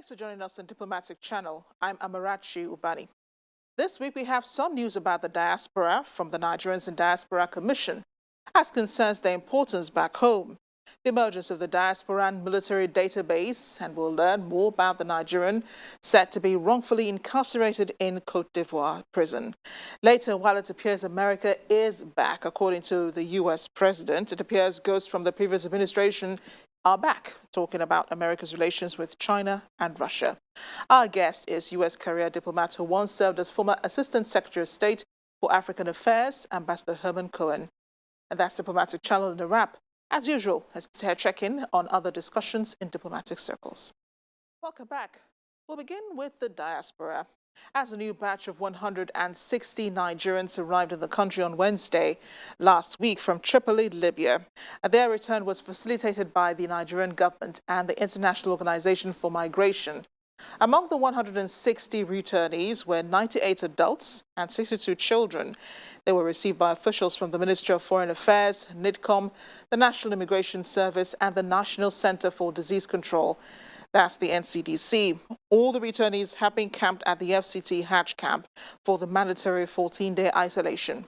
Thanks for joining us on Diplomatic Channel. I'm Amarachi Ubani. This week we have some news about the diaspora from the Nigerians in Diaspora Commission as concerns their importance back home, the emergence of the Diasporan Military Database, and we'll learn more about the Nigerian said to be wrongfully incarcerated in Cote d'Ivoire prison. Later, while it appears America is back, according to the U.S. president, it appears ghosts from the previous administration are back, talking about America's relations with China and Russia. Our guest is U.S. career diplomat who once served as former Assistant Secretary of State for African Affairs, Ambassador Herman Cohen. And that's Diplomatic Channel in a wrap. As usual, let's check in on other discussions in diplomatic circles. Welcome back. We'll begin with the diaspora. As a new batch of 160 Nigerians arrived in the country on Wednesday last week from Tripoli, Libya. Their return was facilitated by the Nigerian government and the International Organization for Migration. Among the 160 returnees were 98 adults and 62 children. They were received by officials from the Ministry of Foreign Affairs, NIDCOM, the National Immigration Service, and the National Center for Disease Control. That's the NCDC. All the returnees have been camped at the FCT Hajj camp for the mandatory 14-day isolation.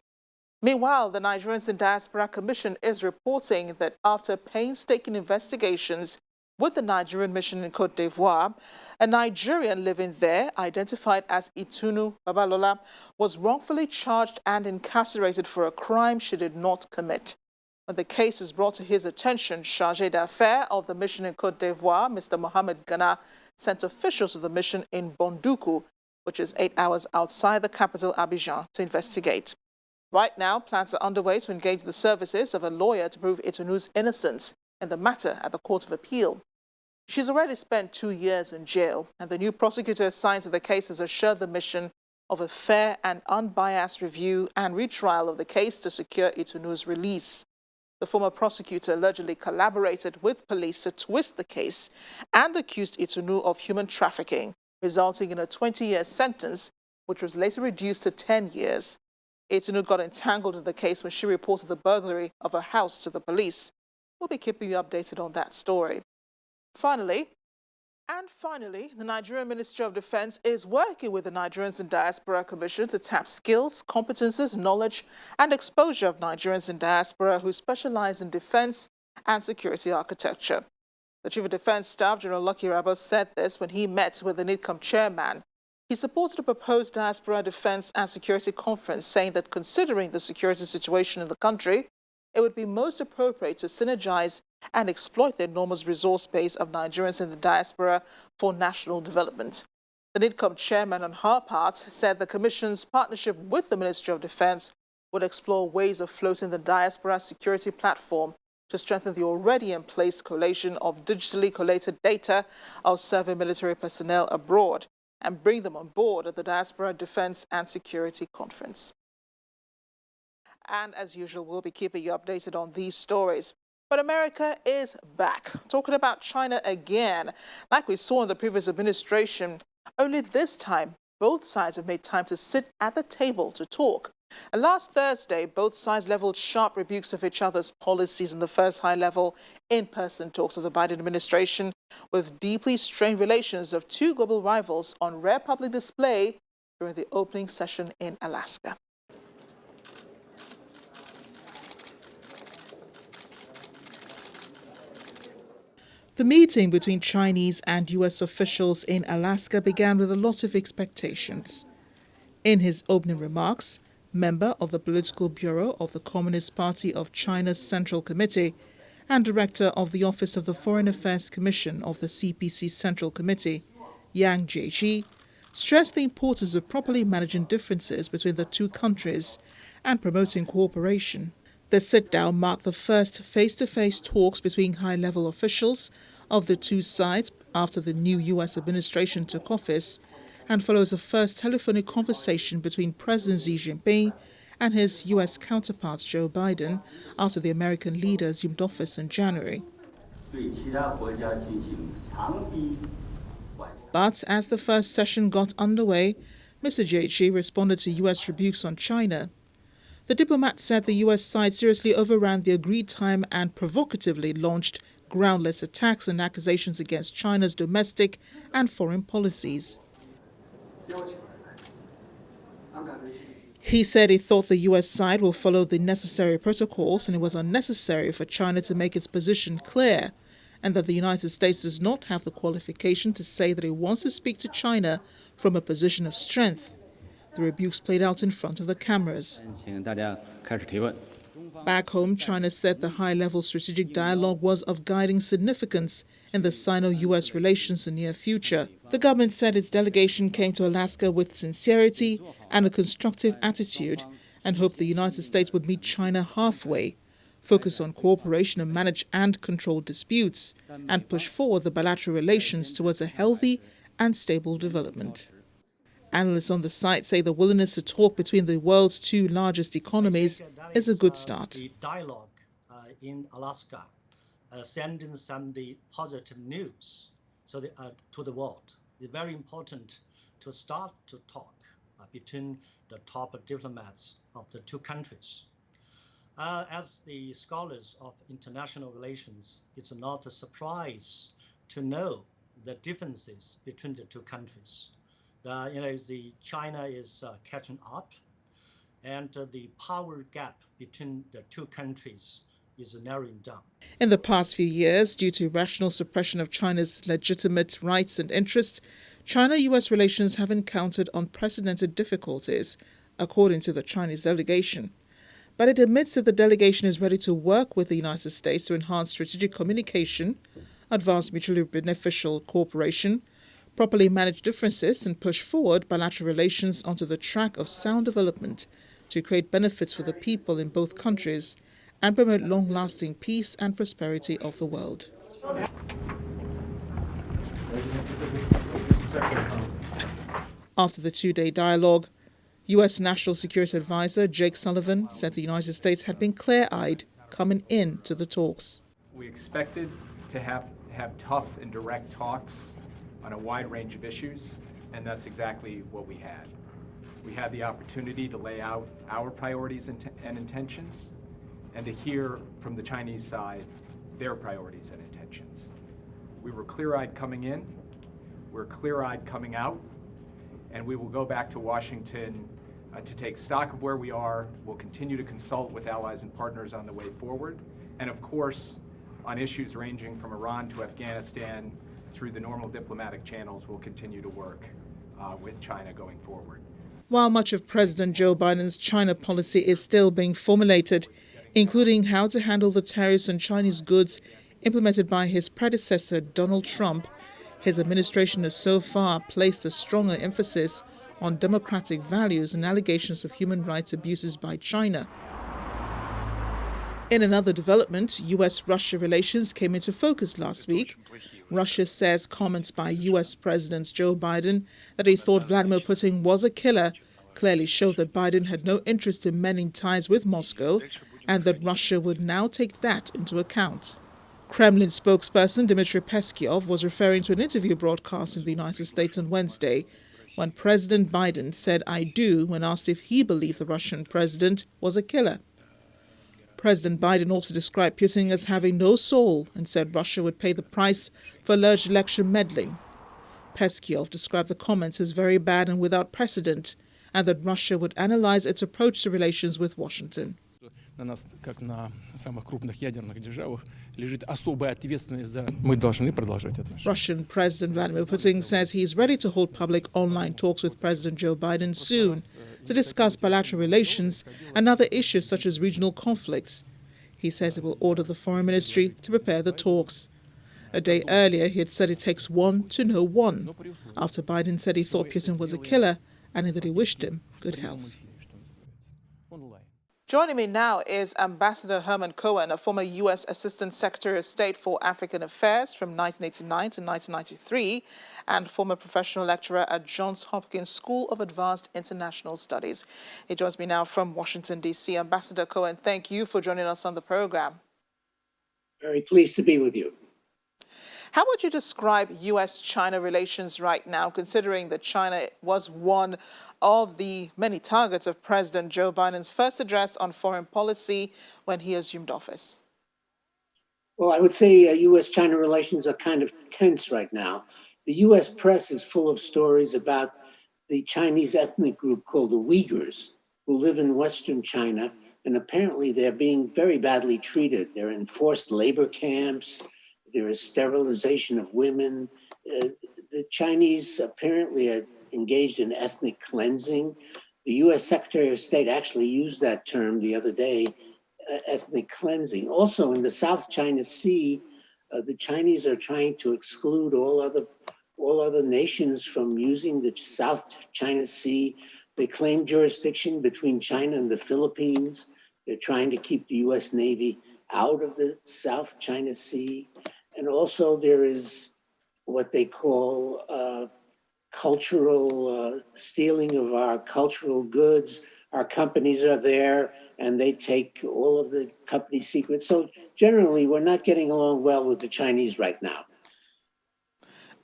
Meanwhile, the Nigerians in Diaspora Commission is reporting that after painstaking investigations with the Nigerian mission in Cote d'Ivoire, a Nigerian living there, identified as Itunu Babalola, was wrongfully charged and incarcerated for a crime she did not commit. When the case is brought to his attention, Chargé d'Affaires of the mission in Cote d'Ivoire, Mr. Mohamed Ghana, sent officials to the mission in Bonduku, which is 8 hours outside the capital Abidjan, to investigate. Right now, plans are underway to engage the services of a lawyer to prove Itunu's innocence in the matter at the Court of Appeal. She's already spent 2 years in jail, and the new prosecutor assigned to the case has assured the mission of a fair and unbiased review and retrial of the case to secure Itunu's release. The former prosecutor allegedly collaborated with police to twist the case and accused Itunu of human trafficking, resulting in a 20-year sentence, which was later reduced to 10 years. Itunu got entangled in the case when she reported the burglary of her house to the police. We'll be keeping you updated on that story. Finally, the Nigerian Ministry of Defense is working with the Nigerians in Diaspora Commission to tap skills, competences, knowledge, and exposure of Nigerians in diaspora who specialize in defense and security architecture. The Chief of Defense Staff, General Lucky Rabos, said this when he met with the NIDCOM chairman. He supported a proposed Diaspora Defense and Security Conference, saying that considering the security situation in the country, it would be most appropriate to synergize and exploit the enormous resource base of Nigerians in the diaspora for national development. The NIDCOM chairman, on her part, said the Commission's partnership with the Ministry of Defense would explore ways of floating the diaspora security platform to strengthen the already in place collation of digitally collated data of serving military personnel abroad and bring them on board at the Diaspora Defense and Security Conference. And as usual, we'll be keeping you updated on these stories. But America is back, talking about China again. Like we saw in the previous administration, only this time, both sides have made time to sit at the table to talk. And last Thursday, both sides leveled sharp rebukes of each other's policies in the first high-level in-person talks of the Biden administration, with deeply strained relations of two global rivals on rare public display during the opening session in Alaska. The meeting between Chinese and U.S. officials in Alaska began with a lot of expectations. In his opening remarks, member of the Political Bureau of the Communist Party of China's Central Committee and director of the Office of the Foreign Affairs Commission of the CPC Central Committee, Yang Jiechi, stressed the importance of properly managing differences between the two countries and promoting cooperation. The sit-down marked the first face-to-face talks between high-level officials of the two sides after the new U.S. administration took office, and follows a first telephonic conversation between President Xi Jinping and his U.S. counterpart Joe Biden after the American leader assumed office in January. But as the first session got underway, Mr. Jiechi responded to U.S. rebukes on China. The diplomat said the U.S. side seriously overran the agreed time and provocatively launched groundless attacks and accusations against China's domestic and foreign policies. He said he thought the U.S. side will follow the necessary protocols and it was unnecessary for China to make its position clear, and that the United States does not have the qualification to say that it wants to speak to China from a position of strength. The rebukes played out in front of the cameras. Back home, China said the high-level strategic dialogue was of guiding significance in the Sino-U.S. relations in the near future. The government said its delegation came to Alaska with sincerity and a constructive attitude and hoped the United States would meet China halfway, focus on cooperation and manage and control disputes, and push forward the bilateral relations towards a healthy and stable development. Analysts on the site say the willingness to talk between the world's two largest economies is a good start. The dialogue in Alaska sending some the positive news to the world. It's very important to start to talk between the top diplomats of the two countries. As the scholars of international relations, it's not a surprise to know the differences between the two countries. China is catching up, and the power gap between the two countries is narrowing down. In the past few years, due to rational suppression of China's legitimate rights and interests, China-U.S. relations have encountered unprecedented difficulties, according to the Chinese delegation. But it admits that the delegation is ready to work with the United States to enhance strategic communication, advance mutually beneficial cooperation, properly manage differences, and push forward bilateral relations onto the track of sound development to create benefits for the people in both countries and promote long-lasting peace and prosperity of the world. After the two-day dialogue, U.S. National Security Advisor Jake Sullivan said the United States had been clear-eyed coming into the talks. We expected to have tough and direct talks on a wide range of issues, and that's exactly what we had. We had the opportunity to lay out our priorities and intentions, and to hear from the Chinese side their priorities and intentions. We were clear-eyed coming in, we're clear-eyed coming out, and we will go back to Washington to take stock of where we are. We'll continue to consult with allies and partners on the way forward, and of course, on issues ranging from Iran to Afghanistan, through the normal diplomatic channels, we'll continue to work with China going forward. While much of President Joe Biden's China policy is still being formulated, including how to handle the tariffs on Chinese goods implemented by his predecessor, Donald Trump, his administration has so far placed a stronger emphasis on democratic values and allegations of human rights abuses by China. In another development, U.S.-Russia relations came into focus last week. Russia says comments by U.S. President Joe Biden that he thought Vladimir Putin was a killer clearly showed that Biden had no interest in mending ties with Moscow and that Russia would now take that into account. Kremlin spokesperson Dmitry Peskov was referring to an interview broadcast in the United States on Wednesday when President Biden said "I do" when asked if he believed the Russian president was a killer. President Biden also described Putin as having no soul and said Russia would pay the price for alleged election meddling. Peskov described the comments as very bad and without precedent, and that Russia would analyze its approach to relations with Washington. На нас, как на самых крупных ядерных державах, лежит особая ответственность за... Мы должны продолжать отношения. Russian President Vladimir Putin says he is ready to hold public online talks with President Joe Biden soon to discuss bilateral relations and other issues such as regional conflicts. He says he will order the foreign ministry to prepare the talks. A day earlier, he had said it takes one to know one, after Biden said he thought Putin was a killer and that he wished him good health. Joining me now is Ambassador Herman Cohen, a former U.S. Assistant Secretary of State for African Affairs from 1989 to 1993 and former professional lecturer at Johns Hopkins School of Advanced International Studies. He joins me now from Washington, D.C. Ambassador Cohen, thank you for joining us on the program. Very pleased to be with you. How would you describe U.S.-China relations right now, considering that China was one of the many targets of President Joe Biden's first address on foreign policy when he assumed office? Well, I would say U.S.-China relations are kind of tense right now. The U.S. press is full of stories about the Chinese ethnic group called the Uyghurs, who live in Western China, and apparently they're being very badly treated. They're in forced labor camps. There is sterilization of women. The Chinese apparently are engaged in ethnic cleansing. The U.S. Secretary of State actually used that term the other day, ethnic cleansing. Also, in the South China Sea, the Chinese are trying to exclude all other nations from using the South China Sea. They claim jurisdiction between China and the Philippines. They're trying to keep the U.S. Navy out of the South China Sea. And also there is what they call cultural stealing of our cultural goods. Our companies are there and they take all of the company secrets. So generally, we're not getting along well with the Chinese right now.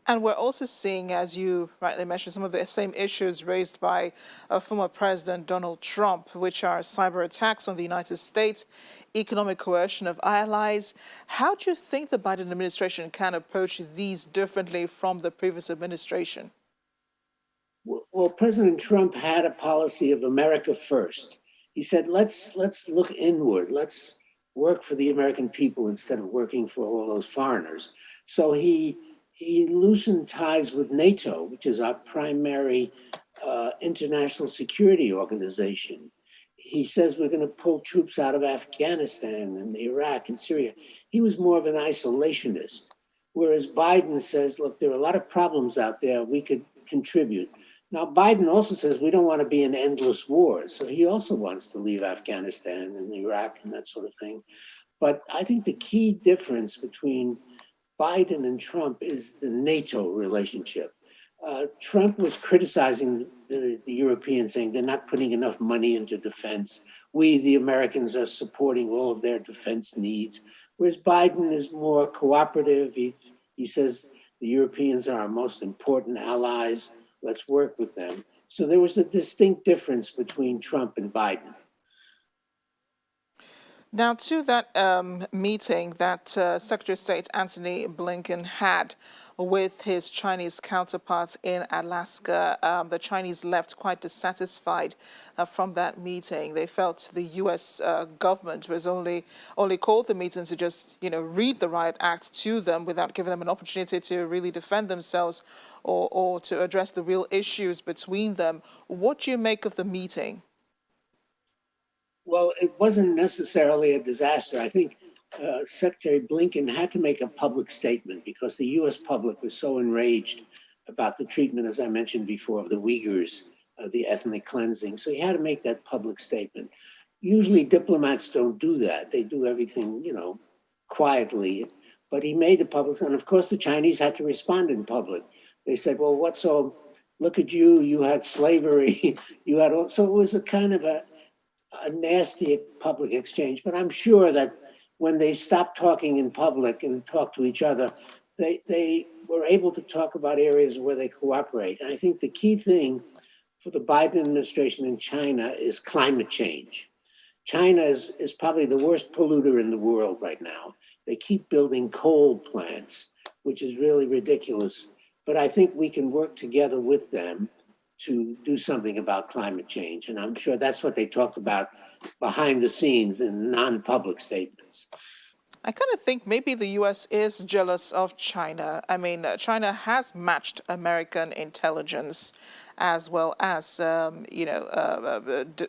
And we're also seeing, as you rightly mentioned, some of the same issues raised by former President Donald Trump, which are cyber attacks on the United States, economic coercion of allies. How do you think the Biden administration can approach these differently from the previous administration? Well, President Trump had a policy of America first. He said, let's look inward. Let's work for the American people instead of working for all those foreigners. So he loosened ties with NATO, which is our primary international security organization. He says we're going to pull troops out of Afghanistan and Iraq and Syria. He was more of an isolationist, whereas Biden says, look, there are a lot of problems out there. We could contribute. Now, Biden also says we don't want to be in endless wars. So he also wants to leave Afghanistan and Iraq and that sort of thing. But I think the key difference between Biden and Trump is the NATO relationship. Trump was criticizing the Europeans, saying they're not putting enough money into defense. We, the Americans, are supporting all of their defense needs. Whereas Biden is more cooperative. He says the Europeans are our most important allies. Let's work with them. So there was a distinct difference between Trump and Biden. Now, to that meeting that Secretary of State Antony Blinken had with his Chinese counterparts in Alaska, the Chinese left quite dissatisfied from that meeting. They felt the U.S. Government was only called the meeting to just, read the riot act to them without giving them an opportunity to really defend themselves or to address the real issues between them. What do you make of the meeting? Well, it wasn't necessarily a disaster. I think Secretary Blinken had to make a public statement because the U.S. public was so enraged about the treatment, as I mentioned before, of the Uyghurs, the ethnic cleansing. So he had to make that public statement. Usually diplomats don't do that. They do everything, quietly. But he made the public, and of course the Chinese had to respond in public. They said, well, what's so, look at you, you had slavery, you had all, so it was a kind of a nasty public exchange. But I'm sure that when they stopped talking in public and talked to each other, they were able to talk about areas where they cooperate. And I think the key thing for the Biden administration in China is climate change. China is probably the worst polluter in the world right now. They keep building coal plants, which is really ridiculous. But I think we can work together with them to do something about climate change. And I'm sure that's what they talked about behind the scenes in non-public statements. I kind of think maybe the U.S. is jealous of China. I mean, China has matched American intelligence as well as,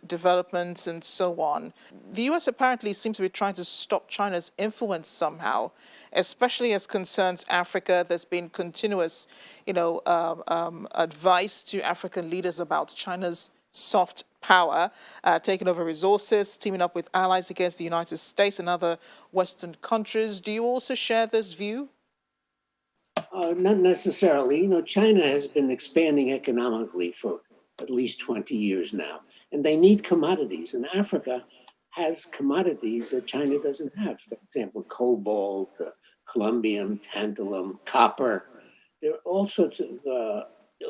developments and so on. The U.S. apparently seems to be trying to stop China's influence somehow, especially as concerns Africa. There's been continuous, advice to African leaders about China's soft power, taking over resources, teaming up with allies against the United States and other Western countries. Do you also share this view? Not necessarily. China has been expanding economically for at least 20 years now, and they need commodities. And Africa has commodities that China doesn't have. For example, cobalt, columbium, tantalum, copper. There are all sorts of,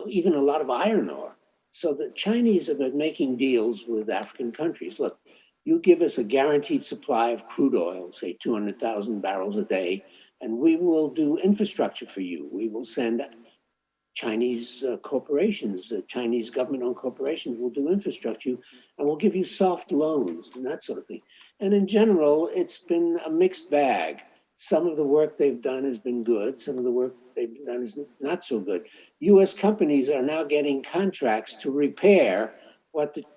even a lot of iron ore. So the Chinese have been making deals with African countries. Look, you give us a guaranteed supply of crude oil, say 200,000 barrels a day, and we will do infrastructure for you. We will send Chinese corporations, Chinese government-owned corporations will do infrastructure, and we'll give you soft loans and that sort of thing. And in general, it's been a mixed bag. Some of the work they've done has been good. Some of the work they've done is not so good. U.S. companies are now getting contracts to repair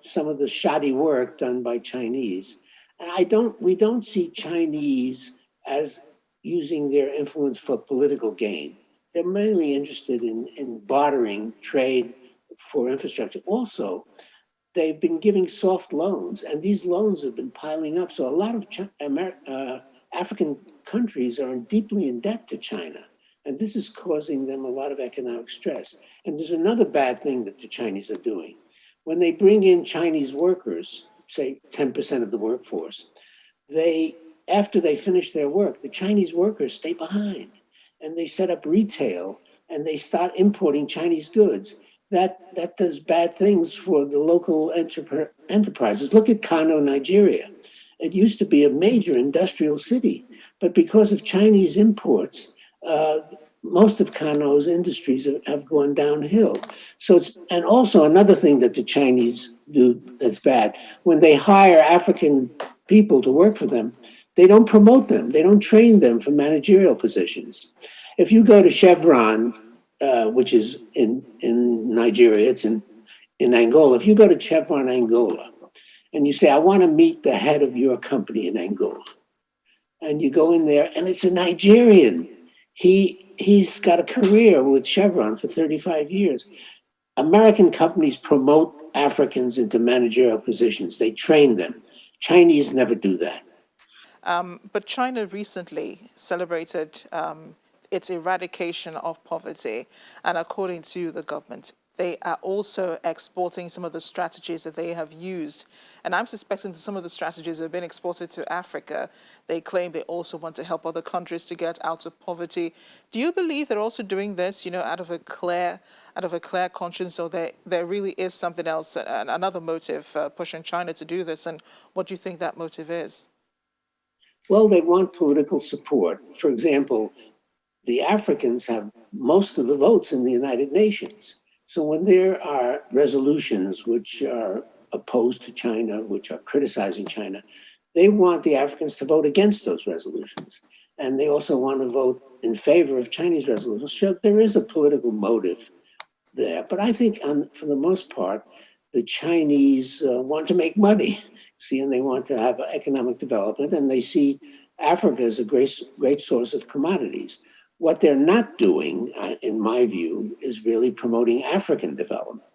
some of the shoddy work done by Chinese. And we don't see Chinese as using their influence for political gain. They're mainly interested in bartering trade for infrastructure. Also, they've been giving soft loans, and these loans have been piling up. So a lot of African countries are deeply in debt to China, and this is causing them a lot of economic stress. And there's another bad thing that the Chinese are doing. When they bring in Chinese workers, say 10% of the workforce, after they finish their work, the Chinese workers stay behind. And they set up retail and they start importing Chinese goods. That does bad things for the local enterprises. Look at Kano, Nigeria. It used to be a major industrial city, but because of Chinese imports, most of Kano's industries have gone downhill. And also another thing that the Chinese do that's bad, when they hire African people to work for them, they don't promote them. They don't train them for managerial positions. If you go to Chevron, which is in Nigeria, it's in Angola. If you go to Chevron Angola and you say, I want to meet the head of your company in Angola, and you go in there and it's a Nigerian. He's got a career with Chevron for 35 years. American companies promote Africans into managerial positions. They train them. Chinese never do that. But China recently celebrated its eradication of poverty. And according to the government, they are also exporting some of the strategies that they have used. And I'm suspecting that some of the strategies have been exported to Africa. They claim they also want to help other countries to get out of poverty. Do you believe they're also doing this, out of a clear conscience, or there really is something else, another motive pushing China to do this? And what do you think that motive is? Well, they want political support. For example, the Africans have most of the votes in the United Nations. So when there are resolutions which are opposed to China, which are criticizing China, they want the Africans to vote against those resolutions. And they also want to vote in favor of Chinese resolutions. So there is a political motive there. But I think for the most part, the Chinese want to make money, and they want to have economic development, and they see Africa as a great source of commodities. What they're not doing, in my view, is really promoting African development.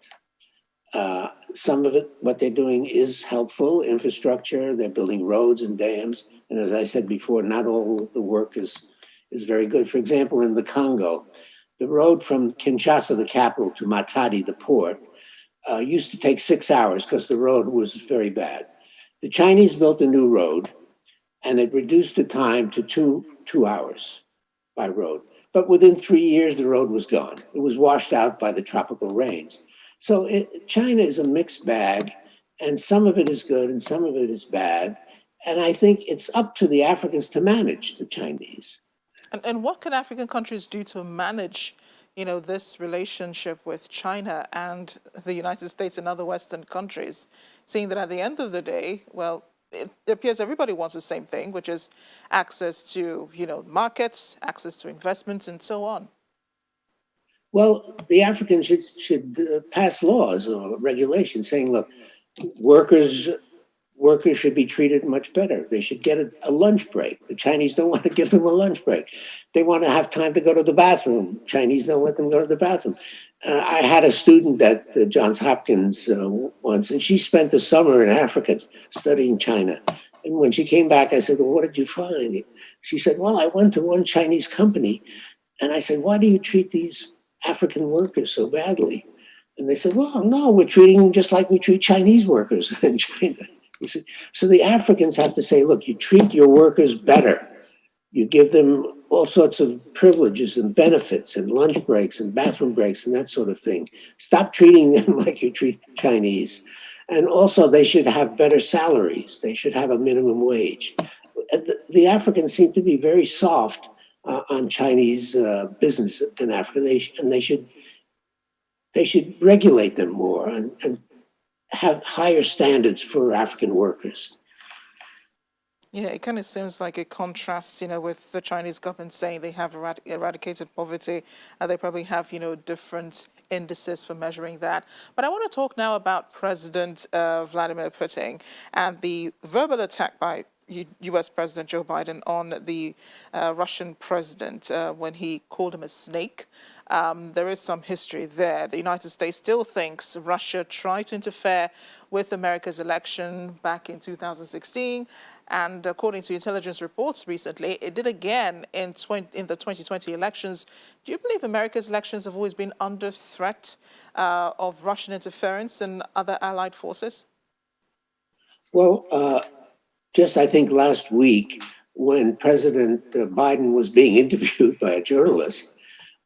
Some of it, what they're doing is helpful, infrastructure, they're building roads and dams. And as I said before, not all the work is very good. For example, in the Congo, the road from Kinshasa, the capital, to Matadi, the port, used to take 6 hours because the road was very bad. The Chinese built a new road and it reduced the time to two hours by road. But within 3 years, the road was gone. It was washed out by the tropical rains. So China is a mixed bag, and some of it is good and some of it is bad. And I think it's up to the Africans to manage the Chinese. And what can African countries do to manage, this relationship with China and the United States and other Western countries, seeing that at the end of the day, well, it appears everybody wants the same thing, which is access to, markets, access to investments, and so on. Well, the Africans should pass laws or regulations saying, look, workers should be treated much better. They should get a lunch break. The Chinese don't want to give them a lunch break. They want to have time to go to the bathroom. Chinese don't let them go to the bathroom. I had a student at Johns Hopkins once, and she spent the summer in Africa studying China. And when she came back, I said, well, what did you find? She said, well, I went to one Chinese company. And I said, why do you treat these African workers so badly? And they said, well, no, we're treating them just like we treat Chinese workers in China. So the Africans have to say, look, you treat your workers better. You give them all sorts of privileges and benefits and lunch breaks and bathroom breaks and that sort of thing. Stop treating them like you treat Chinese. And also, they should have better salaries. They should have a minimum wage. The Africans seem to be very soft on Chinese business in Africa. They should regulate them more and have higher standards for African workers. Yeah, it kind of seems like it contrasts, with the Chinese government saying they have eradicated poverty. They probably have, different indices for measuring that. But I want to talk now about President Vladimir Putin and the verbal attack by U.S. President Joe Biden on the Russian president when he called him a snake. There is some history there. The United States still thinks Russia tried to interfere with America's election back in 2016. And according to intelligence reports recently, it did again in the 2020 elections. Do you believe America's elections have always been under threat of Russian interference and other allied forces? Well, just I think last week, when President Biden was being interviewed by a journalist,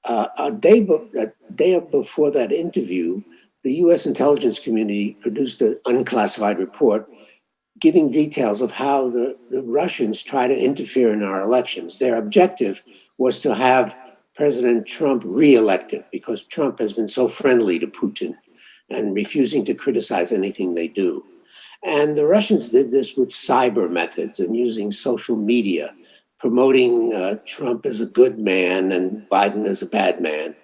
a day before that interview, the U.S. intelligence community produced an unclassified report giving details of how the Russians try to interfere in our elections. Their objective was to have President Trump reelected because Trump has been so friendly to Putin and refusing to criticize anything they do. And the Russians did this with cyber methods and using social media, promoting Trump as a good man and Biden as a bad man.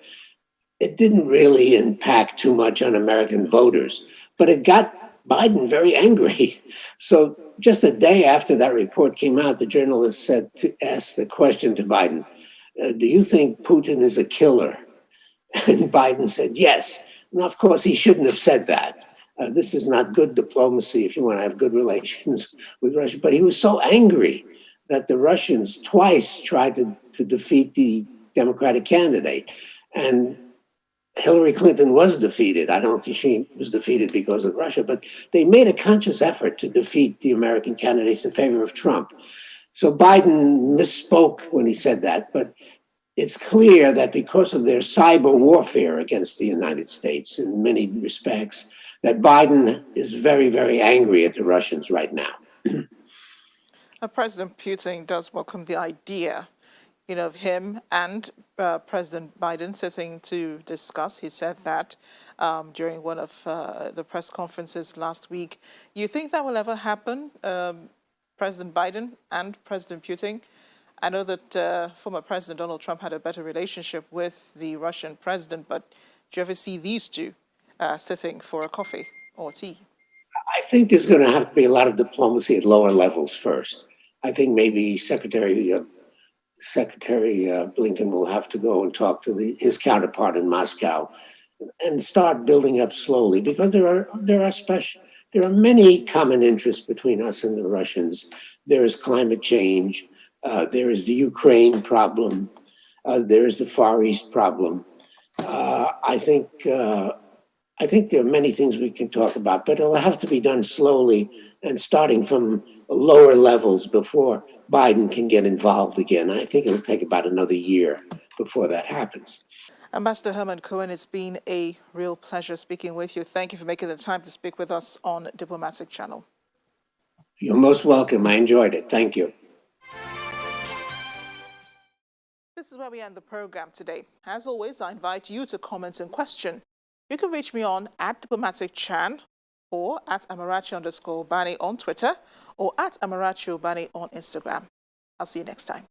It didn't really impact too much on American voters, but it got Biden very angry. So just a day after that report came out, the journalist asked the question to Biden, do you think Putin is a killer? And Biden said, yes. Now, of course, he shouldn't have said that. This is not good diplomacy if you want to have good relations with Russia. But he was so angry that the Russians twice tried to defeat the Democratic candidate. And Hillary Clinton was defeated. I don't think she was defeated because of Russia, but they made a conscious effort to defeat the American candidates in favor of Trump. So Biden misspoke when he said that, but it's clear that because of their cyber warfare against the United States in many respects, that Biden is very, very angry at the Russians right now. President Putin does welcome the idea of him and President Biden sitting to discuss. He said that during one of the press conferences last week. You think that will ever happen, President Biden and President Putin? I know that former President Donald Trump had a better relationship with the Russian president, but do you ever see these two sitting for a coffee or tea? I think there's going to have to be a lot of diplomacy at lower levels first. I think maybe Secretary Blinken will have to go and talk to his counterpart in Moscow and start building up slowly, because there are many common interests between us and the Russians. There is climate change, there is the Ukraine problem, there is the Far East problem. I think there are many things we can talk about, but it'll have to be done slowly and starting from lower levels before Biden can get involved again. I think it'll take about another year before that happens. Ambassador Herman Cohen, it's been a real pleasure speaking with you. Thank you for making the time to speak with us on Diplomatic Channel. You're most welcome. I enjoyed it. Thank you. This is where we end the program today. As always, I invite you to comment and question. You can reach me on @DiplomaticChan or @Amarachi_Ubani on Twitter or @Amarachi Ubani on Instagram. I'll see you next time.